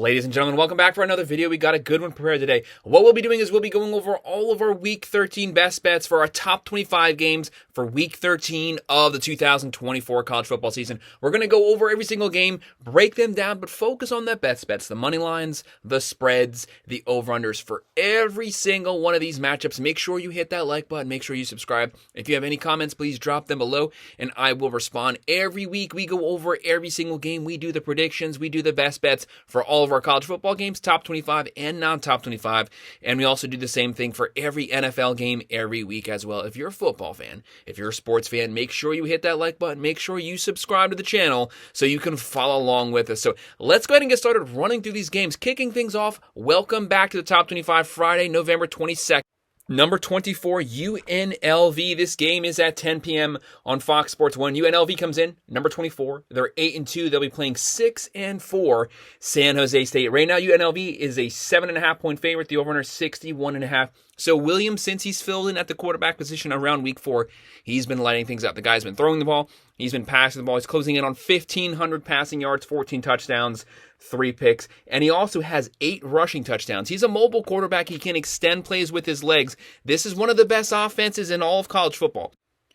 Ladies and gentlemen, welcome back for another video. We got a good one prepared today. What we'll be doing is we'll be going over all of our Week 13 best bets for our top 25 games for Week 13 of the 2024 college football season. We're going to go over every single game, break them down, but focus on the best bets, the money lines, the spreads, the over-unders for every single one of these matchups. Make sure you hit that like button. Make sure you subscribe. If you have any comments, please drop them below, and I will respond. Every week, we go over every single game. We do the predictions. We do the best bets for all of our college football games, top 25 and non-top 25, and we also do the same thing for every NFL game every week as well. If you're a football fan, if you're a sports fan, make sure you hit that like button, make sure you subscribe to the channel so you can follow along with us. So let's go ahead and get started running through these games. Kicking things off, welcome back to the top 25, Friday, November 22nd. Number 24, UNLV. This game is at 10 p.m. on Fox Sports 1. UNLV comes in, number 24. They're 8-2. They'll be playing 6-4 San Jose State. Right now, UNLV is a 7.5-point favorite. The over-under 61.5. So Williams, since he's filled in at the quarterback position around week 4, he's been lighting things up. The guy's been throwing the ball. He's been passing the ball. He's closing in on 1,500 passing yards, 14 touchdowns, 3 picks. And he also has 8 rushing touchdowns. He's a mobile quarterback. He can extend plays with his legs. This is one of the best offenses in all of college football.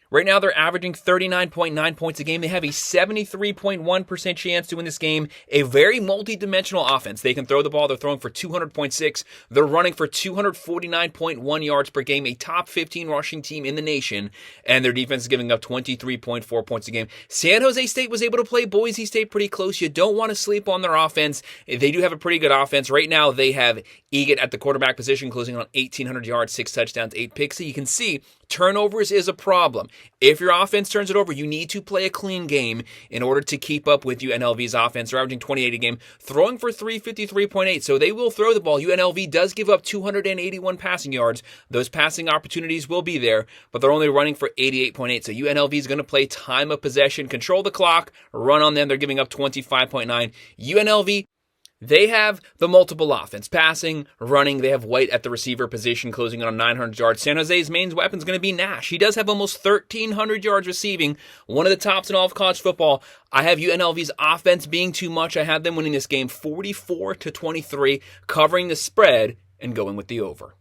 Right now, they're averaging 39.9 points a game. They have a 73.1% chance to win this game. A very multi-dimensional offense. They can throw the ball. They're throwing for 200.6. They're running for 249.1 yards per game. A top 15 rushing team in the nation. And their defense is giving up 23.4 points a game. San Jose State was able to play Boise State pretty close. You don't want to sleep on their offense. They do have a pretty good offense. Right now, they have Egan at the quarterback position, closing on 1,800 yards, 6 touchdowns, 8 picks. So you can see turnovers is a problem. If your offense turns it over, you need to play a clean game in order to keep up with UNLV's offense. They're averaging 28 a game, throwing for 353.8. So they will throw the ball. UNLV does give up 281 passing yards. Those passing opportunities will be there, but they're only running for 88.8. So UNLV is going to play time of possession, control the clock, run on them. They're giving up 25.9. UNLV, they have the multiple offense, passing, running. They have White at the receiver position, closing on 900 yards. San Jose's main weapon is going to be Nash. He does have almost 1,300 yards receiving, one of the tops in all of college football. I have UNLV's offense being too much. I have them winning this game 44-23, covering the spread and going with the over.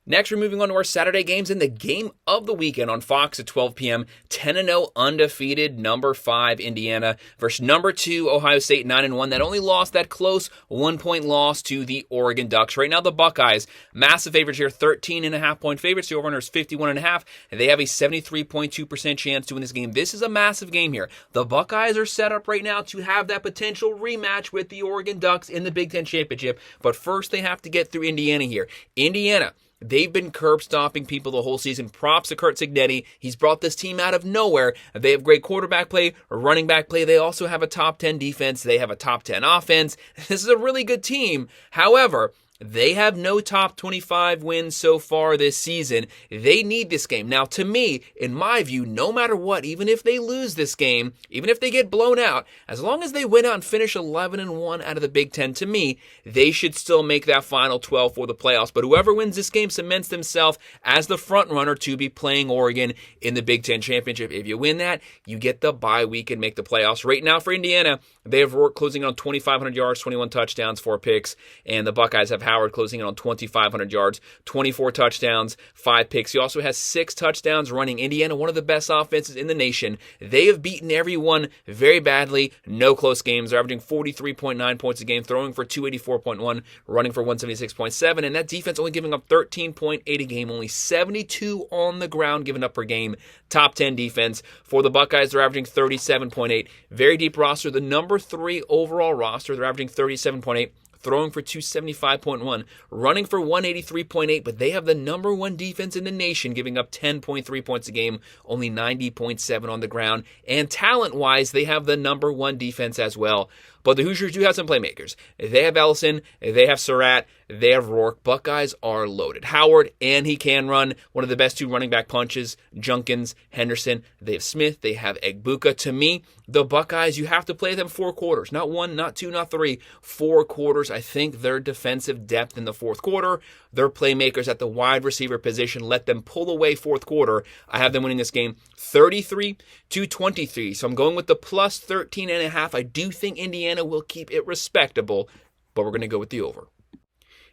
Next, we're moving on to our Saturday games and the game of the weekend on Fox at 12 p.m. 10-0 undefeated number 5 Indiana versus number 2 Ohio State 9-1 that only lost that close 1-point loss to the Oregon Ducks. Right now, the Buckeyes, massive favorites here, 13.5-point favorites. The over-under is 51.5, and they have a 73.2% chance to win this game. This is a massive game here. The Buckeyes are set up right now to have that potential rematch with the Oregon Ducks in the Big Ten Championship, but first they have to get through Indiana here. Indiana, they've been curb stomping people the whole season. Props to Kurt Cignetti. He's brought this team out of nowhere. They have great quarterback play, running back play. They also have a top 10 defense. They have a top 10 offense. This is a really good team. However, they have no top 25 wins so far this season. They need this game. Now, to me, in my view, no matter what, even if they lose this game, even if they get blown out, as long as they win out and finish 11-1 out of the Big Ten, to me, they should still make that final 12 for the playoffs. But whoever wins this game cements themselves as the front runner to be playing Oregon in the Big Ten Championship. If you win that, you get the bye week and make the playoffs. Right now for Indiana, they have Rourke closing in on 2,500 yards, 21 touchdowns, 4 picks, and the Buckeyes have Howard closing in on 2,500 yards, 24 touchdowns, 5 picks. He also has 6 touchdowns running. Indiana, one of the best offenses in the nation. They have beaten everyone very badly. No close games. They're averaging 43.9 points a game, throwing for 284.1, running for 176.7, and that defense only giving up 13.8 a game, only 72 on the ground given up per game. Top 10 defense. For the Buckeyes, they're averaging 37.8. Very deep roster. The number 3 overall roster, they're averaging 37.8. Throwing for 275.1, running for 183.8, but they have the number 1 defense in the nation, giving up 10.3 points a game, only 90.7 on the ground. And talent-wise, they have the number 1 defense as well. But the Hoosiers do have some playmakers. They have Ellison, they have Surratt, they have Rourke. Buckeyes are loaded. Howard, and he can run. One of the best 2 running back punches, Junkins, Henderson. They have Smith, they have Egbuka. To me, the Buckeyes, you have to play them 4 quarters. Not 1, not 2, not 3. 4 quarters. I think their defensive depth in the 4th quarter, their playmakers at the wide receiver position, let them pull away 4th quarter. I have them winning this game 33-23. So I'm going with the plus 13.5. I do think Indiana will keep it respectable. but we're going to go with the over.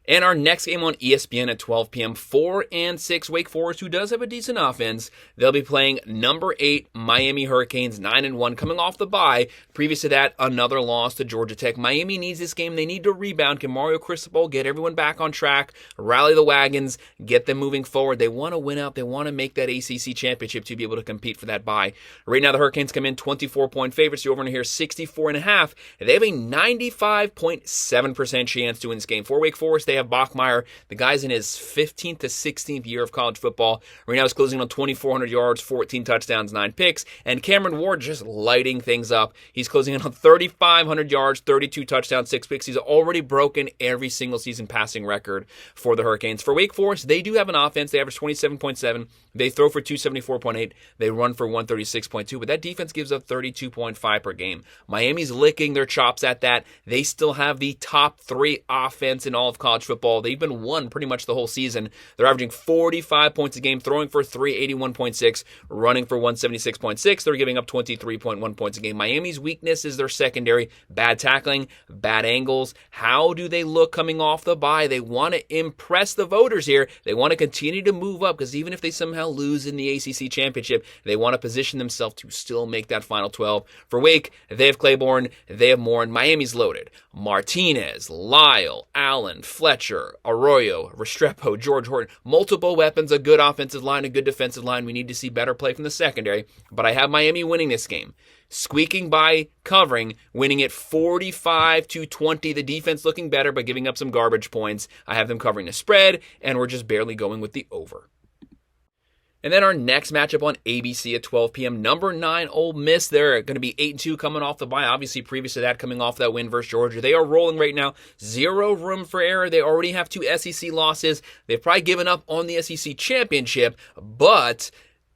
And our next game on ESPN at 12 p.m., 4-6 Wake Forest, who does have a decent offense. They'll be playing number 8 Miami Hurricanes, 9-1, coming off the bye. Previous to that, another loss to Georgia Tech. Miami needs this game. They need to rebound. Can Mario Cristobal get everyone back on track, rally the wagons, get them moving forward? They want to win out. They want to make that ACC championship to be able to compete for that bye. Right now, the Hurricanes come in 24-point favorites. The over here 64.5. They have a 95.7% chance to win this game. For Wake Forest, they have Bachmeier. The guy's in his 15th to 16th year of college football. Right now he's closing on 2,400 yards, 14 touchdowns, 9 picks. And Cameron Ward just lighting things up. He's closing in on 3,500 yards, 32 touchdowns, 6 picks. He's already broken every single season passing record for the Hurricanes. For Wake Forest, they do have an offense. They average 27.7. They throw for 274.8. They run for 136.2. But that defense gives up 32.5 per game. Miami's licking their chops at that. They still have the top 3 offense in all of college football. They've been won pretty much the whole season. They're averaging 45 points a game, throwing for 381.6, running for 176.6. They're giving up 23.1 points a game. Miami's weakness is their secondary, bad tackling, bad angles. How do they look coming off the bye? They want to impress the voters here. They want to continue to move up because even if they somehow lose in the ACC championship, they want to position themselves to still make that final 12. For Wake, they have Claiborne, they have Moore, and Miami's loaded. Martinez, Lyle, Allen, Fletcher, Arroyo, Restrepo, George Horton, multiple weapons, a good offensive line, a good defensive line. We need to see better play from the secondary, but I have Miami winning this game. Squeaking by covering, winning it 45-20. The defense looking better, but giving up some garbage points. I have them covering the spread, and we're just barely going with the over. And then our next matchup on ABC at 12 p.m., number 9 Ole Miss. They're going to be 8-2 coming off the bye. Obviously, previous to that, coming off that win versus Georgia. They are rolling right now. Zero room for error. They already have 2 SEC losses. They've probably given up on the SEC championship, but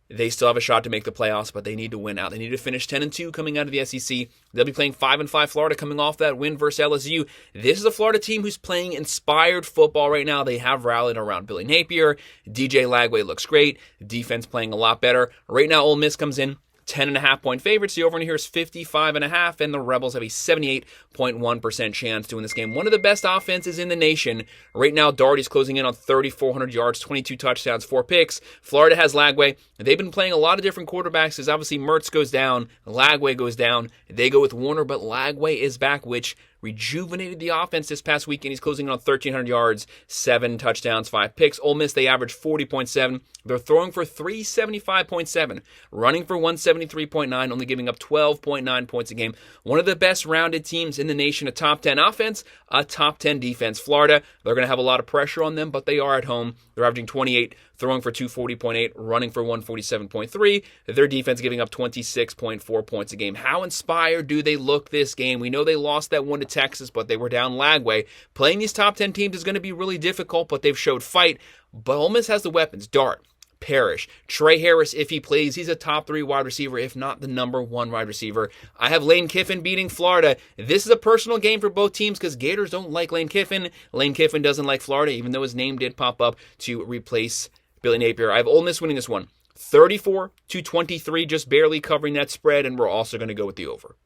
they still have a shot to make the playoffs, but they need to win out. They need to finish 10-2 coming out of the SEC. They'll be playing 5-5 Florida coming off that win versus LSU. This is a Florida team who's playing inspired football right now. They have rallied around Billy Napier. DJ Lagway looks great. Defense playing a lot better. Right now, Ole Miss comes in 10.5-point favorites. The over here is 55.5, and the Rebels have a 78.1% chance to win this game. One of the best offenses in the nation. Right now, Doherty's closing in on 3,400 yards, 22 touchdowns, 4 picks. Florida has Lagway. They've been playing a lot of different quarterbacks because obviously Mertz goes down, Lagway goes down. They go with Warner, but Lagway is back, which rejuvenated the offense this past weekend. He's closing in on 1,300 yards, 7 touchdowns, 5 picks. Ole Miss, they average 40.7. They're throwing for 375.7, running for 173.9, only giving up 12.9 points a game. One of the best rounded teams in the nation, a top 10 offense, a top 10 defense. Florida, they're going to have a lot of pressure on them, but they are at home. They're averaging 28, throwing for 240.8, running for 147.3. Their defense giving up 26.4 points a game. How inspired do they look this game? We know they lost that one to Texas, but they were down Lagway. Playing these top 10 teams is going to be really difficult, but they've showed fight. But Ole Miss has the weapons. Dart, Parrish, Trey Harris, if he plays, he's a top 3 wide receiver, if not the number 1 wide receiver. I have Lane Kiffin beating Florida. This is a personal game for both teams because Gators don't like Lane Kiffin. Lane Kiffin doesn't like Florida, even though his name did pop up to replace Billy Napier. I have Ole Miss winning this one 34-23, just barely covering that spread, and we're also going to go with the over.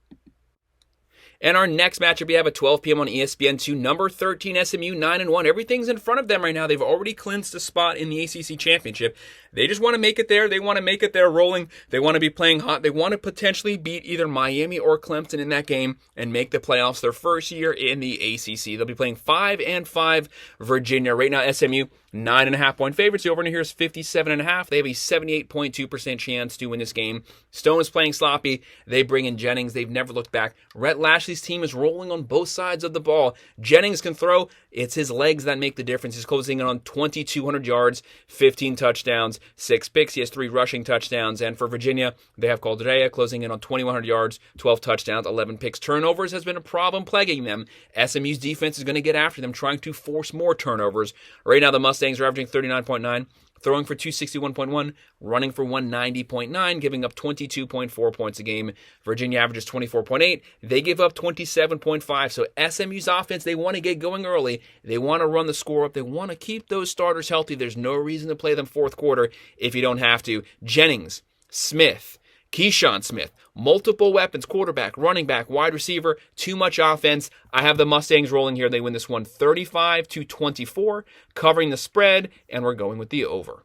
And our next matchup we have at 12 p.m. on ESPN2, number 13 SMU, 9-1. Everything's in front of them right now. They've already clinched a spot in the ACC championship. They just want to make it there. They want to make it there rolling. They want to be playing hot. They want to potentially beat either Miami or Clemson in that game and make the playoffs their first year in the ACC. They'll be playing 5-5 Virginia. Right now, SMU, 9.5-point favorites. The over here is 57.5. They have a 78.2% chance to win this game. Stone is playing sloppy. They bring in Jennings. They've never looked back. Rhett Lashley's team is rolling on both sides of the ball. Jennings can throw. It's his legs that make the difference. He's closing in on 2,200 yards, 15 touchdowns, 6 picks. He has 3 rushing touchdowns. And for Virginia, they have Calderea closing in on 2,100 yards, 12 touchdowns, 11 picks. Turnovers has been a problem plaguing them. SMU's defense is going to get after them, trying to force more turnovers. Right now, the Mustangs are averaging 39.9. Throwing for 261.1, running for 190.9, giving up 22.4 points a game. Virginia averages 24.8. They give up 27.5. So SMU's offense, they want to get going early. They want to run the score up. They want to keep those starters healthy. There's no reason to play them fourth quarter if you don't have to. Jennings, Smith, Keyshawn Smith, multiple weapons, quarterback, running back, wide receiver, too much offense. I have the Mustangs rolling here. They win this one 35-24, covering the spread, and we're going with the over.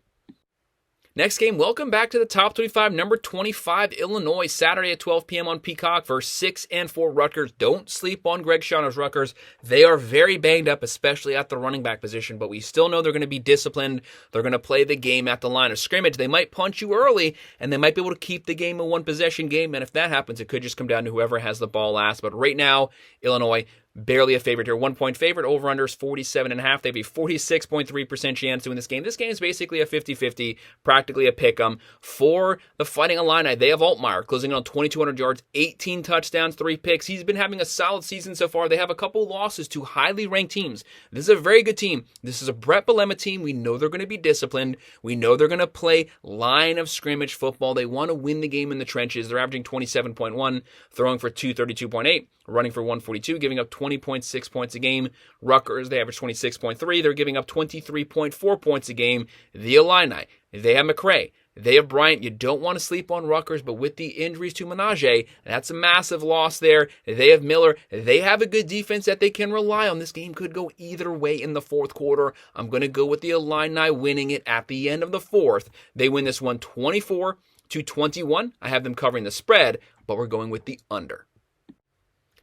Next game, welcome back to the top 25, number 25, Illinois, Saturday at 12 p.m. on Peacock versus 6-4 Rutgers. Don't sleep on Greg Schauner's Rutgers. They are very banged up, especially at the running back position, but we still know they're going to be disciplined. They're going to play the game at the line of scrimmage. They might punch you early, and they might be able to keep the game a one-possession game, and if that happens, it could just come down to whoever has the ball last. But right now, Illinois, barely a favorite here. 1-point favorite. Over-under is 47.5. They have a 46.3% chance to win this game. This game is basically a 50-50, practically a pick-em. For the Fighting Illini, they have Altmaier closing in on 2,200 yards, 18 touchdowns, 3 picks. He's been having a solid season so far. They have a couple losses to highly ranked teams. This is a very good team. This is a Brett Bielema team. We know they're going to be disciplined. We know they're going to play line of scrimmage football. They want to win the game in the trenches. They're averaging 27.1, throwing for 232.8, running for 142, giving up 20.6 points a game. Rutgers, they average 26.3. They're giving up 23.4 points a game. The Illini, they have McCray. They have Bryant. You don't want to sleep on Rutgers, but with the injuries to Menage, that's a massive loss there. They have Miller. They have a good defense that they can rely on. This game could go either way in the fourth quarter. I'm going to go with the Illini winning it at the end of the fourth. They win this one 24-21. I have them covering the spread, but we're going with the under.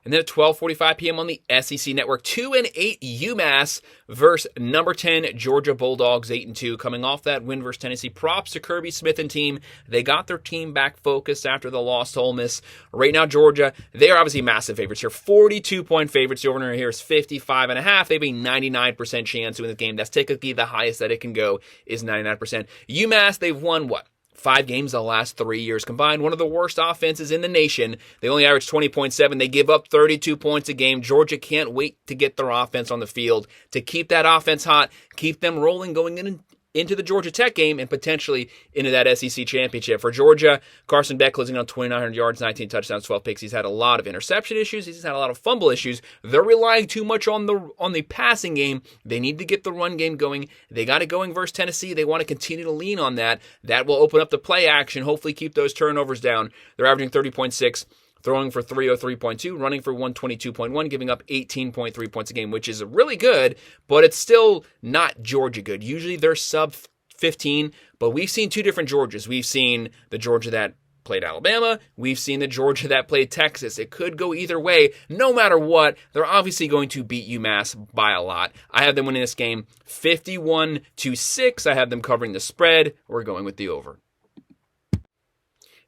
And then at 12:45 p.m. on the SEC Network, 2-8 UMass versus number 10 Georgia Bulldogs, 8-2. Coming off that win versus Tennessee, props to Kirby Smith and team. They got their team back focused after the loss to Ole Miss. Right now, Georgia, they are obviously massive favorites here. 42-point favorites. The over here is 55.5. They have a 99% chance to win the game. That's typically the highest that it can go is 99%. UMass, they've won what? 5 games the last 3 years combined. One of the worst offenses in the nation. They only average 20.7. They give up 32 points a game. Georgia can't wait to get their offense on the field, to keep that offense hot, keep them rolling going into the Georgia Tech game and potentially into that SEC championship. For Georgia, Carson Beck closing on 2,900 yards, 19 touchdowns, 12 picks. He's had a lot of interception issues. He's had a lot of fumble issues. They're relying too much on the passing game. They need to get the run game going. They got it going versus Tennessee. They want to continue to lean on that. That will open up the play action, hopefully keep those turnovers down. They're averaging 30.6. Throwing for 303.2, running for 122.1, giving up 18.3 points a game, which is really good, but it's still not Georgia good. Usually they're sub 15, but we've seen 2 different Georgias. We've seen the Georgia that played Alabama. We've seen the Georgia that played Texas. It could go either way. No matter what, they're obviously going to beat UMass by a lot. I have them winning this game 51-6. I have them covering the spread. We're going with the over.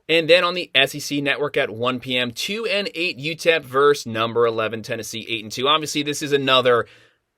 And then on the SEC Network at 1 p.m., 2-8 UTEP versus number 11 Tennessee, 8-2. Obviously, this is another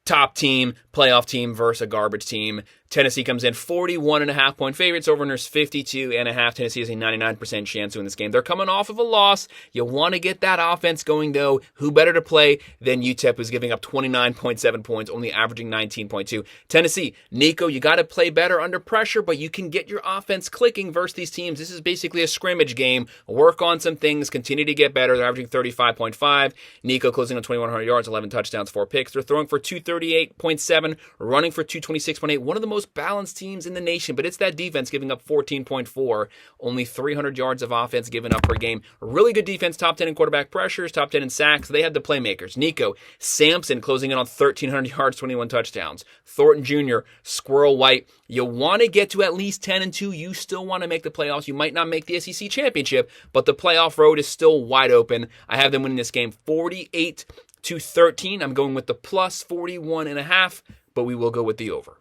top team, playoff team versus a garbage team. Tennessee comes in 41.5-point favorites. Over is 52.5. Tennessee has a 99% chance to win this game. They're coming off of a loss. You want to get that offense going, though. Who better to play than UTEP, who's giving up 29.7 points, only averaging 19.2. Tennessee, Nico, you got to play better under pressure, but you can get your offense clicking versus these teams. This is basically a scrimmage game. Work on some things. Continue to get better. They're averaging 35.5. Nico closing on 2,100 yards, 11 touchdowns, 4 picks. They're throwing for 238.7, running for 226.8. One of the most balanced teams in the nation, but it's that defense giving up 14.4, only 300 yards of offense given up per game. Really good defense, top 10 in quarterback pressures, top 10 in sacks. They had the playmakers. Nico, Sampson closing in on 1,300 yards, 21 touchdowns. Thornton Jr., Squirrel White. You want to get to at least 10-2. You still want to make the playoffs. You might not make the SEC championship, but the playoff road is still wide open. I have them winning this game 48-13. I'm going with the plus 41.5, but we will go with the over.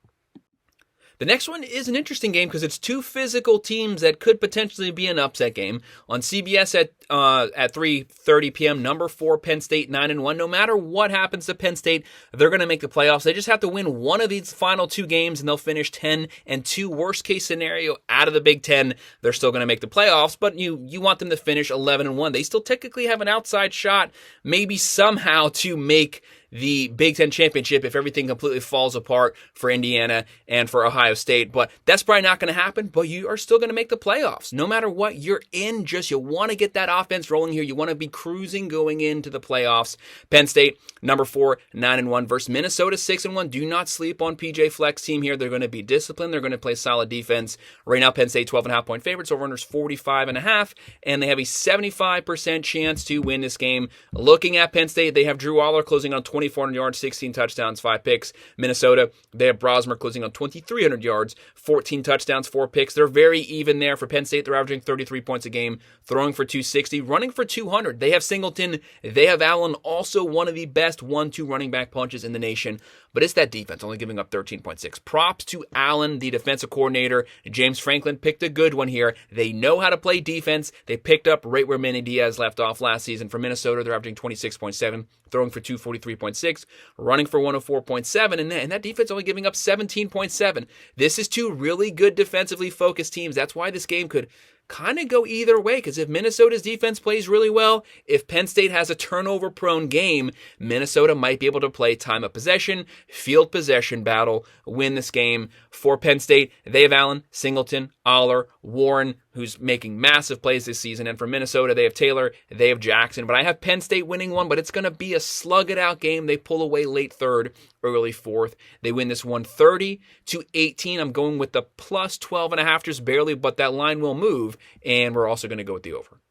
The next one is an interesting game because it's 2 physical teams that could potentially be an upset game. On CBS at 3:30 p.m., number 4 Penn State 9-1. No matter what happens to Penn State, they're going to make the playoffs. They just have to win one of these final 2 games, and they'll finish 10-2. Worst case scenario, out of the Big Ten, they're still going to make the playoffs, but you want them to finish 11-1. They still technically have an outside shot, maybe somehow to make the Big Ten championship if everything completely falls apart for Indiana and for Ohio State. But that's probably not going to happen, but you are still going to make the playoffs. No matter what, you're in. Just you want to get that offense rolling here. You want to be cruising going into the playoffs. Penn State, number 4, 9-1 versus Minnesota, 6-1. Do not sleep on PJ Fleck's team here. They're going to be disciplined. They're going to play solid defense. Right now, Penn State 12.5 point favorites. Over-unders 45.5, and they have a 75% chance to win this game. Looking at Penn State, they have Drew Aller closing on 2,400 yards, 16 touchdowns, 5 picks. Minnesota, they have Brosmer closing on 2,300 yards, 14 touchdowns, 4 picks. They're very even there. For Penn State, they're averaging 33 points a game, throwing for 260, running for 200. They have Singleton, they have Allen, also one of the best 1-2 running back punches in the nation. But it's that defense, only giving up 13.6. Props to Allen, the defensive coordinator. James Franklin picked a good one here. They know how to play defense. They picked up right where Manny Diaz left off last season. For Minnesota, they're averaging 26.7, throwing for 243.6, running for 104.7, and that defense only giving up 17.7. This is two really good defensively focused teams. That's why this game could kind of go either way, because if Minnesota's defense plays really well, if Penn State has a turnover-prone game, Minnesota might be able to play time of possession, field possession battle, win this game. For Penn State, they have Allen, Singleton, Aller, Warren, who's making massive plays this season, and for Minnesota, they have Taylor, they have Jackson, but I have Penn State winning one, but it's going to be a slug-it-out game. They pull away late third, early fourth. They win this one 30-18. I'm going with the plus 12.5, just barely, but that line will move, and we're also going to go with the over.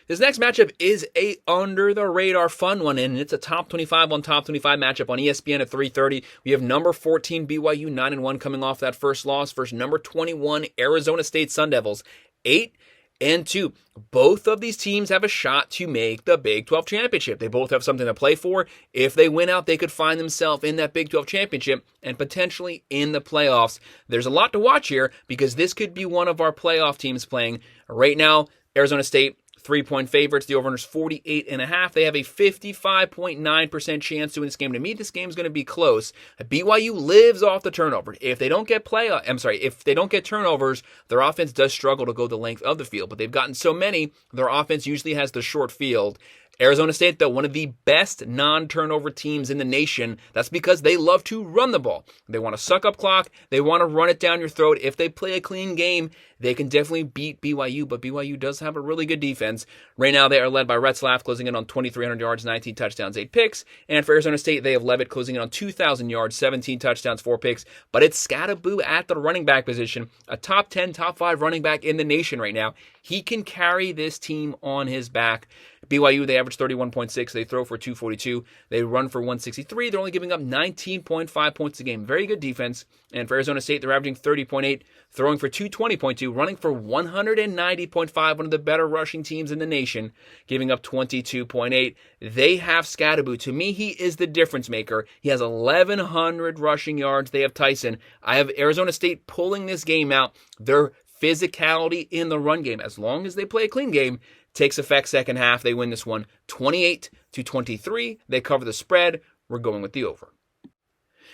This next matchup is a under-the-radar fun one, and it's a top 25 on top 25 matchup on ESPN at 3:30. We have number 14 BYU 9-1 coming off that first loss versus number 21 Arizona State Sun Devils 8-2. Both of these teams have a shot to make the Big 12 championship. They both have something to play for. If they win out, they could find themselves in that Big 12 championship and potentially in the playoffs. There's a lot to watch here because this could be one of our playoff teams playing. Right now, Arizona State, 3-point favorites. The over-under is 48.5. They have a 55.9% chance to win this game. To me, this game's going to be close. BYU lives off the turnover. If they don't get if they don't get turnovers, their offense does struggle to go the length of the field. But they've gotten so many, their offense usually has the short field. Arizona State, though, one of the best non-turnover teams in the nation. That's because they love to run the ball. They want to suck up clock. They want to run it down your throat. If they play a clean game, they can definitely beat BYU, but BYU does have a really good defense. Right now, they are led by Retzlaff, closing in on 2,300 yards, 19 touchdowns, 8 picks. And for Arizona State, they have Levitt closing in on 2,000 yards, 17 touchdowns, 4 picks. But it's Scadaboo at the running back position, a top 10, top 5 running back in the nation right now. He can carry this team on his back. BYU, they average 31.6. They throw for 242. They run for 163. They're only giving up 19.5 points a game. Very good defense. And for Arizona State, they're averaging 30.8, throwing for 220.2, running for 190.5, one of the better rushing teams in the nation, giving up 22.8. They have Scadaboo. To me, he is the difference maker. He has 1,100 rushing yards. They have Tyson. I have Arizona State pulling this game out. Their physicality in the run game, as long as they play a clean game, takes effect second half. They win this one 28-23. They cover the spread. We're going with the over.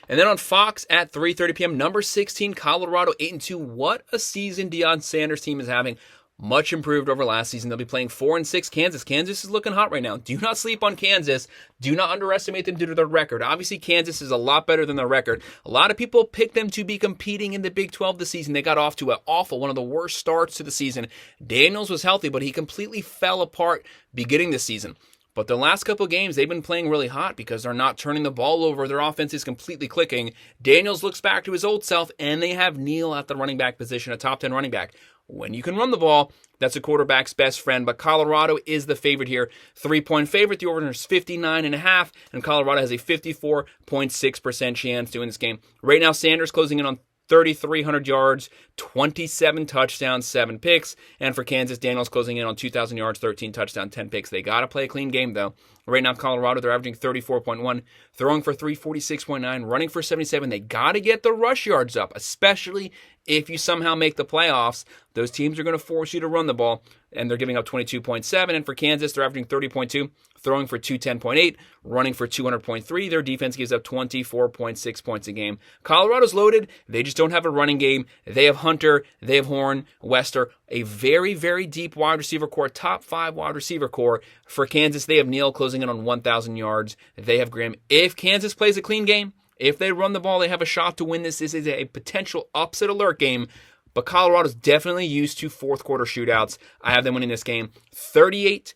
And then on Fox at 3:30 p.m., number 16, Colorado 8-2. What a season Deion Sanders' team is having. Much improved over last season. They'll be playing 4-6 Kansas. Kansas is looking hot right now. Do not sleep on Kansas. Do not underestimate them due to their record. Obviously, Kansas is a lot better than their record. A lot of people picked them to be competing in the Big 12 this season. They got off to one of the worst starts to the season. Daniels was healthy, but he completely fell apart beginning this season. But the last couple of games, they've been playing really hot because they're not turning the ball over. Their offense is completely clicking. Daniels looks back to his old self, and they have Neal at the running back position, a top 10 running back. When you can run the ball, that's a quarterback's best friend. But Colorado is the favorite here. 3-point favorite. The over is 59.5, and Colorado has a 54.6% chance to win this game. Right now, Sanders closing in on 3,300 yards, 27 touchdowns, 7 picks. And for Kansas, Daniels closing in on 2,000 yards, 13 touchdowns, 10 picks. They got to play a clean game, though. Right now, Colorado, they're averaging 34.1, throwing for 346.9, running for 77. They got to get the rush yards up, especially if you somehow make the playoffs. Those teams are going to force you to run the ball, and they're giving up 22.7. And for Kansas, they're averaging 30.2, throwing for 210.8, running for 200.3. Their defense gives up 24.6 points a game. Colorado's loaded. They just don't have a running game. They have Hunter. They have Horn, Wester, a very, very deep wide receiver core, top 5 wide receiver core. For Kansas, they have Neal closing closing in on 1,000 yards. They have Graham. If Kansas plays a clean game, if they run the ball, they have a shot to win this. This is a potential upset alert game. But Colorado's definitely used to fourth quarter shootouts. I have them winning this game 38-28.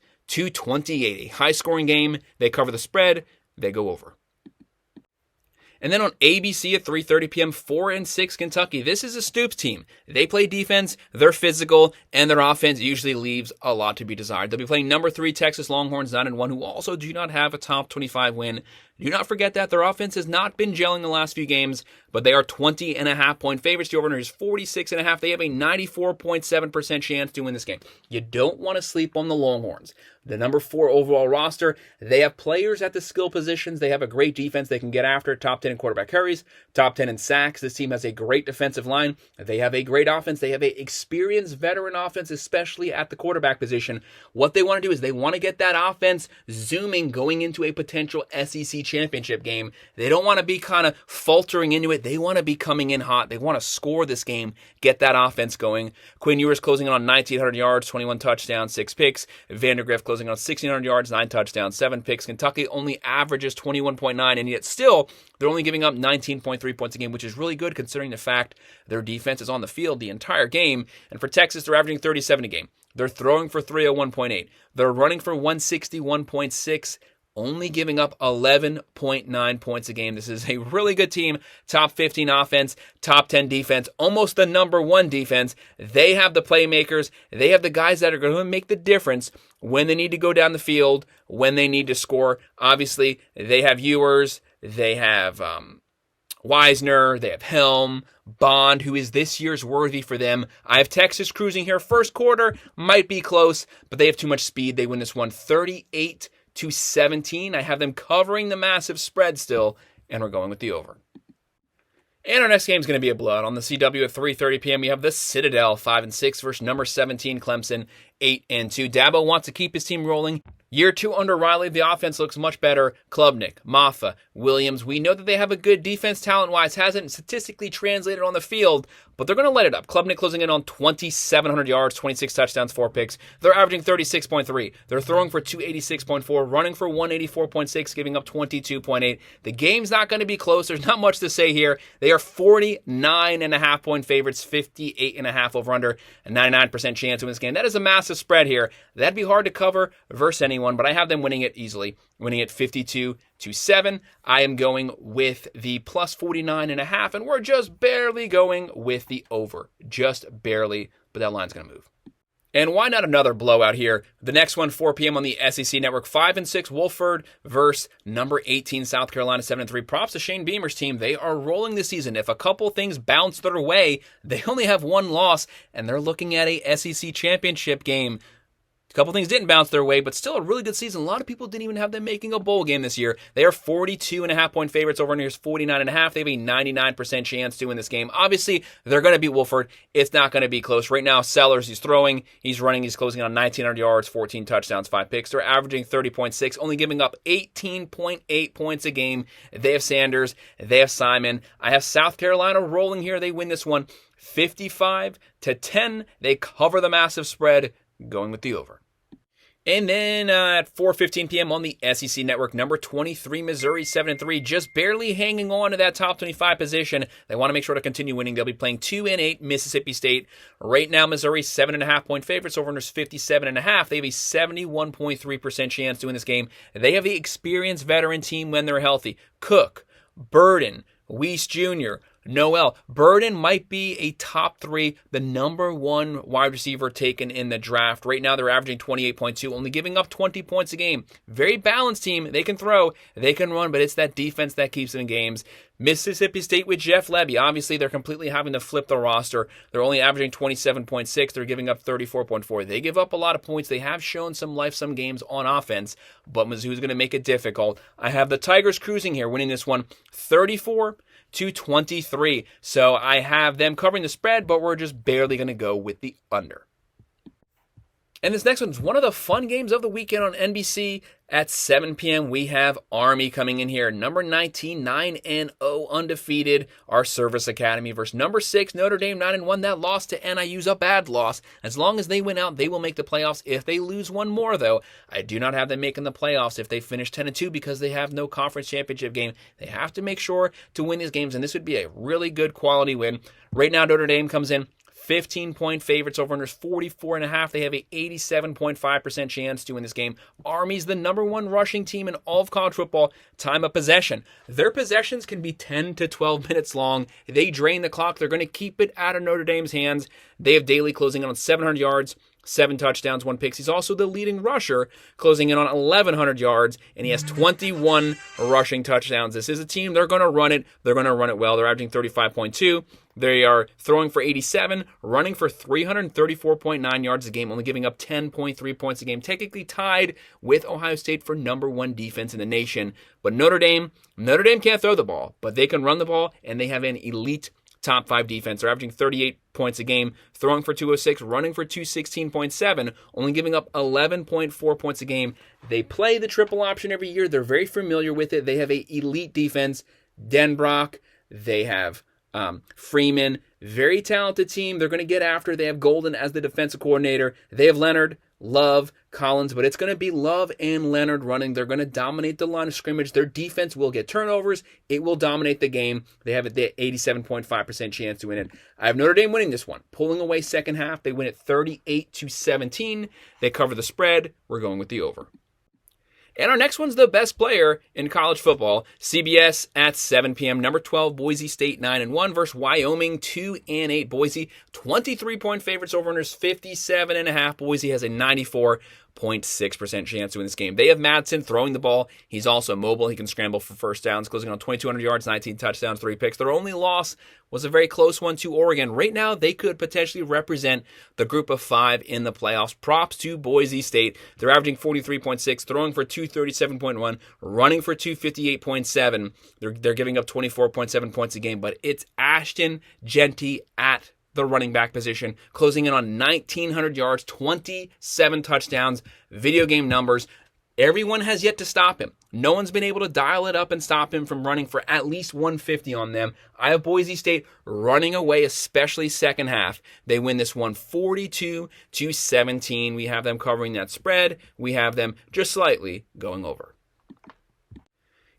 A high-scoring game. They cover the spread. They go over. And then on ABC at 3:30 p.m., 4-6 Kentucky. This is a Stoops team. They play defense, they're physical, and their offense usually leaves a lot to be desired. They'll be playing number 3 Texas Longhorns, 9-1, who also do not have a top 25 win. Do not forget that their offense has not been gelling the last few games, but they are 20.5-point favorites. The over-under is 46.5. They have a 94.7% chance to win this game. You don't want to sleep on the Longhorns. The number 4 overall roster, they have players at the skill positions. They have a great defense they can get after. Top 10 in quarterback carries, top 10 in sacks. This team has a great defensive line. They have a great offense. They have an experienced veteran offense, especially at the quarterback position. What they want to do is they want to get that offense zooming going into a potential SEC championship game. They don't want to be kind of faltering into it. They want to be coming in hot. They want to score this game, get that offense going. Quinn Ewers closing in on 1,900 yards, 21 touchdowns, 6 picks. Vandergrift closing on 1,600 yards, 9 touchdowns, 7 picks. Kentucky only averages 21.9, and yet still they're only giving up 19.3 points a game, which is really good considering the fact their defense is on the field the entire game. And for Texas, they're averaging 37 a game. They're throwing for 301.8. They're running for 161.6. Only giving up 11.9 points a game. This is a really good team. Top 15 offense, top 10 defense, almost the number 1 defense. They have the playmakers. They have the guys that are going to make the difference when they need to go down the field, when they need to score. Obviously, they have Ewers. They have Wisner. They have Helm. Bond, who is this year's worthy for them. I have Texas cruising here. First quarter might be close, but they have too much speed. They win this one 38-17. I have them covering the massive spread still, and we're going with the over. And our next game is going to be a blowout. On the CW at 3:30 p.m., we have the Citadel 5-6 versus number 17 Clemson 8-2. Dabo wants to keep his team rolling. Year 2 under Riley, the offense looks much better. Klubnik, Maffa, Williams. We know that they have a good defense talent-wise. Hasn't statistically translated on the field, but they're going to let it up. Klubnik closing in on 2,700 yards, 26 touchdowns, 4 picks. They're averaging 36.3. They're throwing for 286.4, running for 184.6, giving up 22.8. The game's not going to be close. There's not much to say here. They are 49.5-point favorites, 58.5 over-under, a 99% chance to win this game. That is a massive spread here. That'd be hard to cover versus anyone, but I have them winning it easily, winning it 52-7. I am going with the plus 49.5, and we're just barely going with the over. Just barely, but that line's going to move. And why not another blowout here? The next one, 4 p.m. on the SEC Network, 5-6 Wolford versus number 18 South Carolina, 7-3. Props to Shane Beamer's team. They are rolling this season. If a couple things bounce their way, they only have 1 loss, and they're looking at a SEC championship game. A couple things didn't bounce their way, but still a really good season. A lot of people didn't even have them making a bowl game this year. They are 42.5-point favorites. Over under is 49.5. They have a 99% chance to win this game. Obviously, they're going to beat Wolford. It's not going to be close. Right now, Sellers, he's throwing, he's running, he's closing on 1,900 yards, 14 touchdowns, 5 picks. They're averaging 30.6, only giving up 18.8 points a game. They have Sanders. They have Simon. I have South Carolina rolling here. They win this one 55-10. They cover the massive spread, going with the over. And then at 4:15 p.m. on the SEC Network, number 23 Missouri 7-3, just barely hanging on to that top 25 position. They want to make sure to continue winning. They'll be playing 2-8 Mississippi State. Right now, Missouri 7.5-point favorites. Over under is 57.5. They have a 71.3% chance to win this game. They have the experienced veteran team when they're healthy. Cook, Burden, Weiss Jr., Noel. Burden might be a top 3, the number 1 wide receiver taken in the draft. Right now, they're averaging 28.2, only giving up 20 points a game. Very balanced team. They can throw, they can run, but it's that defense that keeps them in games. Mississippi State with Jeff Lebby. Obviously, they're completely having to flip the roster. They're only averaging 27.6. They're giving up 34.4. They give up a lot of points. They have shown some life, some games on offense, but Mizzou's going to make it difficult. I have the Tigers cruising here, winning this one 34-23. So I have them covering the spread, but we're just barely going to go with the under. And this next one's one of the fun games of the weekend on NBC at 7 p.m. We have Army coming in here, number 19, 9-0, undefeated, our Service Academy versus number 6, Notre Dame, 9-1. That loss to NIU's a bad loss. As long as they win out, they will make the playoffs. If they lose one more, though, I do not have them making the playoffs if they finish 10-2 because they have no conference championship game. They have to make sure to win these games, and this would be a really good quality win. Right now, Notre Dame comes in 15-point favorites over unders 44.5. They have a 87.5% chance to win this game. Army's the number 1 rushing team in all of college football. Time of possession. Their possessions can be 10 to 12 minutes long. They drain the clock. They're going to keep it out of Notre Dame's hands. They have Daly closing in on 700 yards, 7 touchdowns, 1 pick. He's also the leading rusher, closing in on 1,100 yards, and he has 21 rushing touchdowns. This is a team, they're going to run it. They're going to run it well. They're averaging 35.2. They are throwing for 87, running for 334.9 yards a game, only giving up 10.3 points a game, technically tied with Ohio State for number 1 defense in the nation. But Notre Dame can't throw the ball, but they can run the ball, and they have an elite top 5 defense. They're averaging 38 points a game, throwing for 206, running for 216.7, only giving up 11.4 points a game. They play the triple option every year. They're very familiar with it. They have an elite defense. Denbrock, they have Freeman, very talented team. They're going to get after. They have Golden as the defensive coordinator. They have Leonard, Love, Collins, but it's going to be Love and Leonard running. They're going to dominate the line of scrimmage. Their defense will get turnovers. It will dominate the game. They have the 87.5% chance to win it. I have Notre Dame winning this one, pulling away second half. They win it 38-17. They cover the spread. We're going with the over. And our next one's the best player in college football. CBS at 7 p.m. Number 12, Boise State 9-1 versus Wyoming 2-8. Boise 23-point favorites over unders 57.5. Boise has a 94.6% chance to win this game. They have Madsen throwing the ball. He's also mobile. He can scramble for first downs, closing on 2,200 yards, 19 touchdowns, 3 picks. Their only loss was a very close one to Oregon. Right now, they could potentially represent the group of 5 in the playoffs. Props to Boise State. They're averaging 43.6, throwing for 237.1, running for 258.7. They're giving up 24.7 points a game, but it's Ashton Jeanty at the running back position, closing in on 1,900 yards, 27 touchdowns, video game numbers. Everyone has yet to stop him. No one's been able to dial it up and stop him from running for at least 150 on them. I have Boise State running away, especially second half. They win this one 42-17. We have them covering that spread. We have them just slightly going over.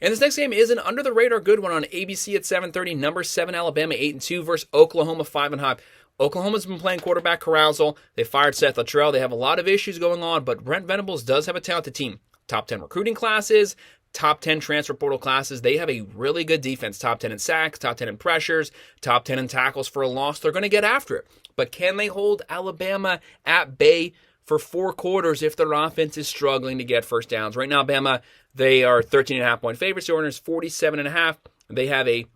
And this next game is an under-the-radar good one on ABC at 7:30. Number 7, Alabama 8-2 versus Oklahoma 5-5. Oklahoma's been playing quarterback carousel. They fired Seth Luttrell. They have a lot of issues going on, but Brent Venables does have a talented team. Top 10 recruiting classes, top 10 transfer portal classes. They have a really good defense. Top 10 in sacks, top 10 in pressures, top 10 in tackles for a loss. They're going to get after it. But can they hold Alabama at bay for 4 quarters if their offense is struggling to get first downs? Right now, Alabama, they are 13.5-point favorites. The orders 47.5. They have a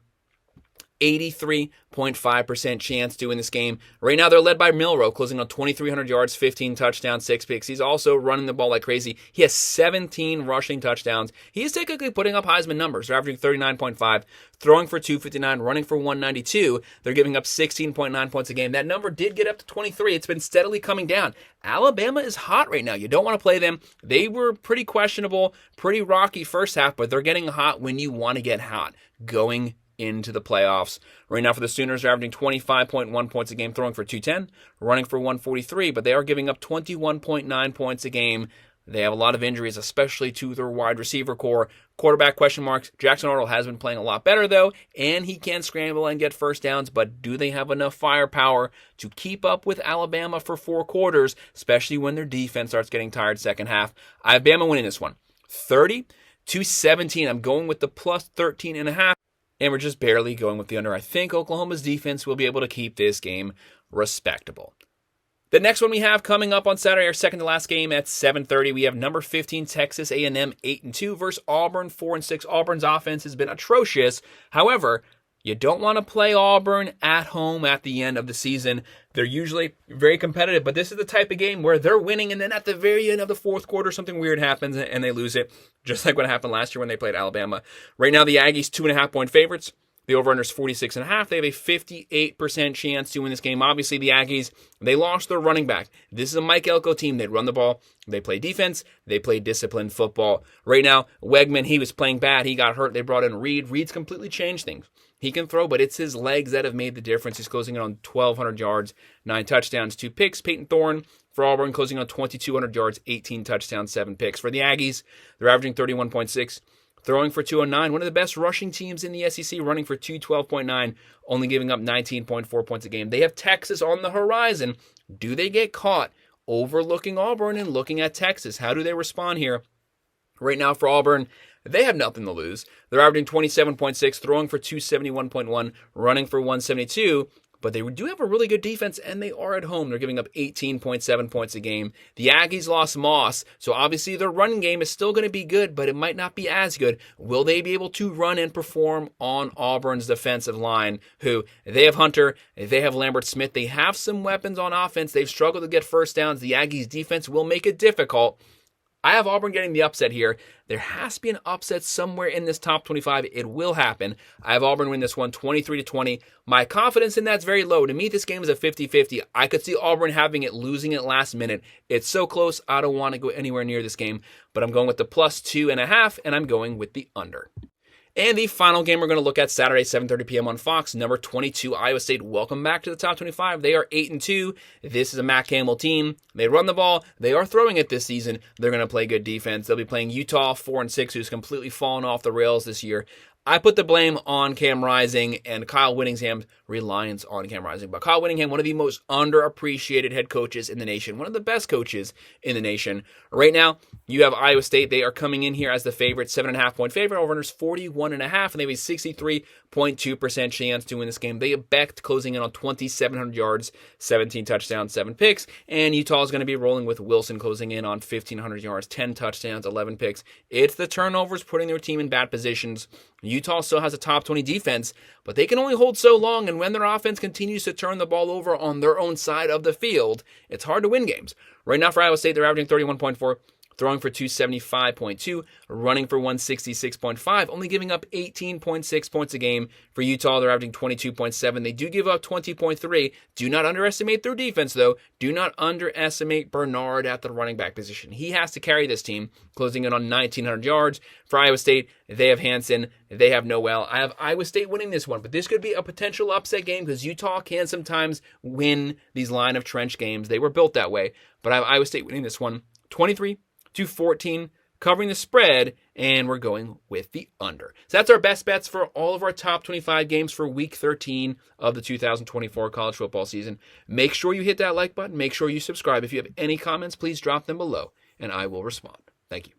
83.5% chance to win this game. Right now, they're led by Milroe, closing on 2,300 yards, 15 touchdowns, 6 picks. He's also running the ball like crazy. He has 17 rushing touchdowns. He's technically putting up Heisman numbers. They're averaging 39.5, throwing for 259, running for 192. They're giving up 16.9 points a game. That number did get up to 23. It's been steadily coming down. Alabama is hot right now. You don't want to play them. They were pretty questionable, pretty rocky first half, but they're getting hot when you want to get hot going into the playoffs. Right now for the Sooners, they're averaging 25.1 points a game, throwing for 210, running for 143, but they are giving up 21.9 points a game. They have a lot of injuries, especially to their wide receiver core. Quarterback question marks. Jackson Arnold has been playing a lot better, though, and he can scramble and get first downs, but do they have enough firepower to keep up with Alabama for 4 quarters, especially when their defense starts getting tired second half? I have Bama winning this one, 30-17. I'm going with the plus 13.5. And we're just barely going with the under. I think Oklahoma's defense will be able to keep this game respectable. The next one we have coming up on Saturday, our second to last game at 7:30. We have number 15, Texas A&M 8-2 versus Auburn 4-6. Auburn's offense has been atrocious. However, you don't want to play Auburn at home at the end of the season. They're usually very competitive, but this is the type of game where they're winning, and then at the very end of the fourth quarter, something weird happens, and they lose it, just like what happened last year when they played Alabama. Right now, the Aggies 2.5-point favorites. The over-under is 46.5. They have a 58% chance to win this game. Obviously, the Aggies, they lost their running back. This is a Mike Elko team. They run the ball. They play defense. They play disciplined football. Right now, Wegman, he was playing bad. He got hurt. They brought in Reed. Reed's completely changed things. He can throw, but it's his legs that have made the difference. He's closing in on 1,200 yards, 9 touchdowns, 2 picks. Peyton Thorne for Auburn closing on 2,200 yards, 18 touchdowns, 7 picks. For the Aggies, they're averaging 31.6. Throwing for 209, one of the best rushing teams in the SEC, running for 212.9, only giving up 19.4 points a game. They have Texas on the horizon. Do they get caught overlooking Auburn and looking at Texas? How do they respond here? Right now for Auburn, they have nothing to lose. They're averaging 27.6, throwing for 271.1, running for 172. But they do have a really good defense, and they are at home. They're giving up 18.7 points a game. The Aggies lost Moss, so obviously their running game is still going to be good, but it might not be as good. Will they be able to run and perform on Auburn's defensive line, who they have Hunter, they have Lambert Smith. They have some weapons on offense. They've struggled to get first downs. The Aggies' defense will make it difficult. I have Auburn getting the upset here. There has to be an upset somewhere in this top 25. It will happen. I have Auburn win this one 23-20. My confidence in that's very low. To me, this game is a 50-50. I could see Auburn having it, losing it last minute. It's so close, I don't want to go anywhere near this game. But I'm going with the +2.5, and I'm going with the under. And the final game we're going to look at Saturday, 7:30 p.m. on Fox, number 22, Iowa State. Welcome back to the top 25. They are 8-2. This is a Matt Campbell team. They run the ball. They are throwing it this season. They're going to play good defense. They'll be playing Utah, 4-6, who's completely fallen off the rails this year. I put the blame on Cam Rising and Kyle Whittingham's reliance on Cam Rising. But Kyle Whittingham, one of the most underappreciated head coaches in the nation, one of the best coaches in the nation. Right now, you have Iowa State. They are coming in here as the favorite, 7.5-point favorite. Over-under's 41.5, and they have a 63.2% chance to win this game. They have Beck closing in on 2,700 yards, 17 touchdowns, 7 picks. And Utah is going to be rolling with Wilson closing in on 1,500 yards, 10 touchdowns, 11 picks. It's the turnovers putting their team in bad positions. Utah still has a top 20 defense, but they can only hold so long, and when their offense continues to turn the ball over on their own side of the field, it's hard to win games. Right now for Iowa State, they're averaging 31.4, throwing for 275.2, running for 166.5, only giving up 18.6 points a game. For Utah, they're averaging 22.7. They do give up 20.3. Do not underestimate their defense, though. Do not underestimate Bernard at the running back position. He has to carry this team, closing in on 1,900 yards. For Iowa State, they have Hansen. They have Noel. I have Iowa State winning this one, but this could be a potential upset game because Utah can sometimes win these line of trench games. They were built that way, but I have Iowa State winning this one 23-14, covering the spread, and we're going with the under. So that's our best bets for all of our top 25 games for Week 13 of the 2024 college football season. Make sure you hit that like button. Make sure you subscribe. If you have any comments, please drop them below, and I will respond. Thank you.